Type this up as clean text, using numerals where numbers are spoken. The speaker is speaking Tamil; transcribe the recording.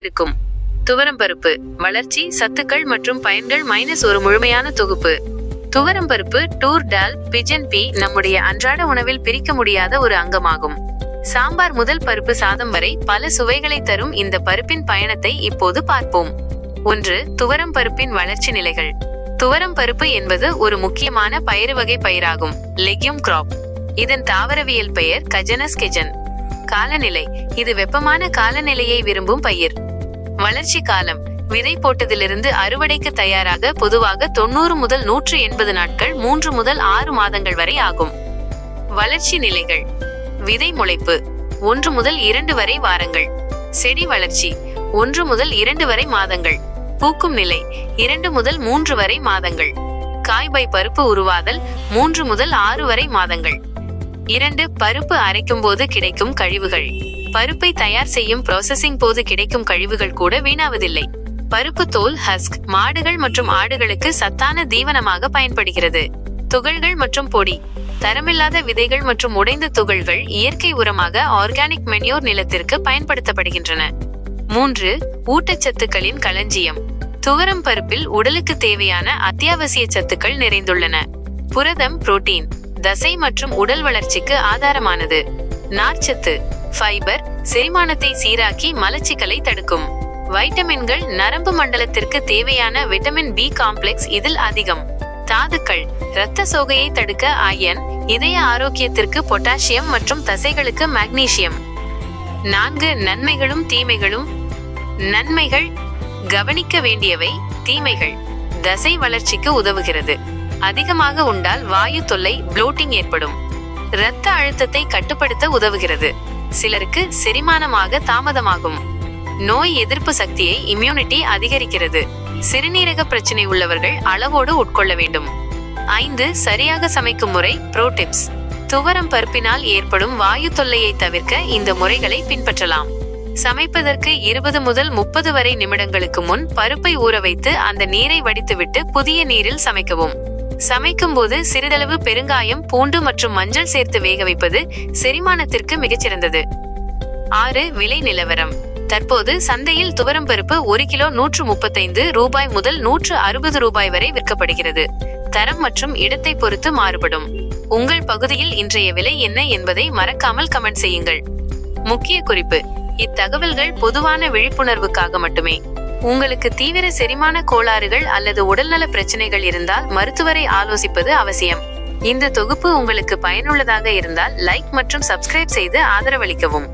இருக்கும். துவரம்பருப்பு வளர்ச்சி, சத்துக்கள் மற்றும் பயன்கள் ஒரு முழுமையான தொகுப்பு. துவரம்பருப்பு, டூர் டால், பிஜன் பி நம்முடைய அன்றாட உணவில் பிரிக்க முடியாத ஒரு அங்கமாகும். சாம்பார் முதல் பருப்பு சாதம் வரை பல சுவைகளை தரும் இந்த பருப்பின் பயணத்தை இப்போது பார்ப்போம். 1. துவரம் பருப்பின் வளர்ச்சி நிலைகள். துவரம் பருப்பு என்பது ஒரு முக்கியமான பயிறு வகை பயிராகும். Legume graph. இதன் தாவரவியல் பெயர் கஜனஸ் கெஜன். காலநிலை: இது வெப்பமான காலநிலையை விரும்பும் பயிர். வளர்ச்சி காலம்: விதை போட்டதிலிருந்து அறுவடைக்கு தயாராக பொதுவாக 90 முதல் 180 நாட்கள், 3 முதல் 6 மாதங்கள் வரை ஆகும். வளர்ச்சி நிலைகள்: விதை முளைப்பு 1 முதல் 2 வரை வாரங்கள். செடி வளர்ச்சி 1 முதல் 2 வரை மாதங்கள். பூக்கும் நிலை 2 முதல் 3 வரை மாதங்கள். காய்பை பருப்பு உருவாதல் 3 முதல் 6 வரை மாதங்கள். 2. பருப்பு அரைக்கும் போது கிடைக்கும் கழிவுகள். பருப்பை தயார் செய்யும் ப்ராசஸிங் போது கிடைக்கும் கழிவுகள் கூட வீணாவதில்லை. பருப்பு தோல் ஹஸ்க் மாடுகள் மற்றும் ஆடுகளுக்கு சத்தான தீவனமாக பயன்படுகிறது. துகள்கள் மற்றும் பொடி: தரமில்லாத விதைகள் மற்றும் உடைந்த துகள்கள் இயற்கை உரமாக ஆர்கானிக் மென்யூர் நிலத்திற்கு பயன்படுத்தப்படுகின்றன. 3. ஊட்டச்சத்துக்களின் களஞ்சியம். துவரம் பருப்பில் உடலுக்கு தேவையான அத்தியாவசிய சத்துக்கள் நிறைந்துள்ளன. புரதம், புரோட்டீன், தசை மற்றும் உடல் வளர்ச்சிக்கு ஆதாரமானது. நார்ச்சத்து: ஃபைபர், செரிமானத்தை சீராக்கி மலச்சிக்கலை தடுக்கும். வைட்டமின்கள்: நரம்பு மண்டலத்திற்கு தேவையான விட்டமின் பி காம்ப்ளெக்ஸ் இதில் அதிகம். தாதுக்கள்: இரத்த சோகையை தடுக்க அயன், இதய ஆரோக்கியத்திற்கு பொட்டாசியம் மற்றும் தசைகளுக்கு மக்னீசியம். 4. நன்மைகளும் தீமைகளும். நன்மைகள்: கவனிக்க வேண்டியவை. தீமைகள்: தசை வளர்ச்சிக்கு உதவுகிறது. அதிகமாக உண்டால் வாயு தொல்லை, ப்ளோட்டிங் ஏற்படும். இரத்த அழுத்தத்தை கட்டுப்படுத்த உதவுகிறது. சிலருக்கு செரிமானமாக தாமதமாகும். நோய் எதிர்ப்பு சக்தியை இம்யூனிட்டி அதிகரிக்கிறது. சிறுநீரக பிரச்சனை உள்ளவர்கள் அளவோடு உட்கொள்ள வேண்டும். 5. சரியாக சமைக்கும் முறை. ப்ரோ டிப்ஸ்: துவரம் பருப்பினால் ஏற்படும் வாயு தொல்லையை தவிர்க்க இந்த முறைகளை பின்பற்றலாம். சமைப்பதற்கு 20 முதல் 30 வரை நிமிடங்களுக்கு முன் பருப்பை ஊற வைத்து அந்த நீரை வடித்துவிட்டு புதிய நீரில் சமைக்கவும். சமைக்கும் போது சிறிதளவு பெருங்காயம், பூண்டு மற்றும் மஞ்சள் சேர்த்து வேக வைப்பது செரிமானத்திற்கு மிகச்சிறந்தது. 6. விலை நிலவரம். தற்போது சந்தையில் துவரம் பருப்பு 1 கிலோ ரூபாய் 135 முதல் 160 ரூபாய் வரை விற்கப்படுகிறது. தரம் மற்றும் இடத்தை பொறுத்து மாறுபடும். உங்கள் பகுதியில் இன்றைய விலை என்ன என்பதை மறக்காமல் கமெண்ட் செய்யுங்கள். முக்கிய குறிப்பு: இத்தகவல்கள் பொதுவான விழிப்புணர்வுக்காக மட்டுமே. உங்களுக்கு தீவிர செரிமான கோளாறுகள் அல்லது உடல்நல பிரச்சனைகள் இருந்தால் மருத்துவரை ஆலோசிப்பது அவசியம். இந்த தொகுப்பு உங்களுக்கு பயனுள்ளதாக இருந்தால் லைக் மற்றும் சப்ஸ்கிரைப் செய்து ஆதரவளிக்கவும்.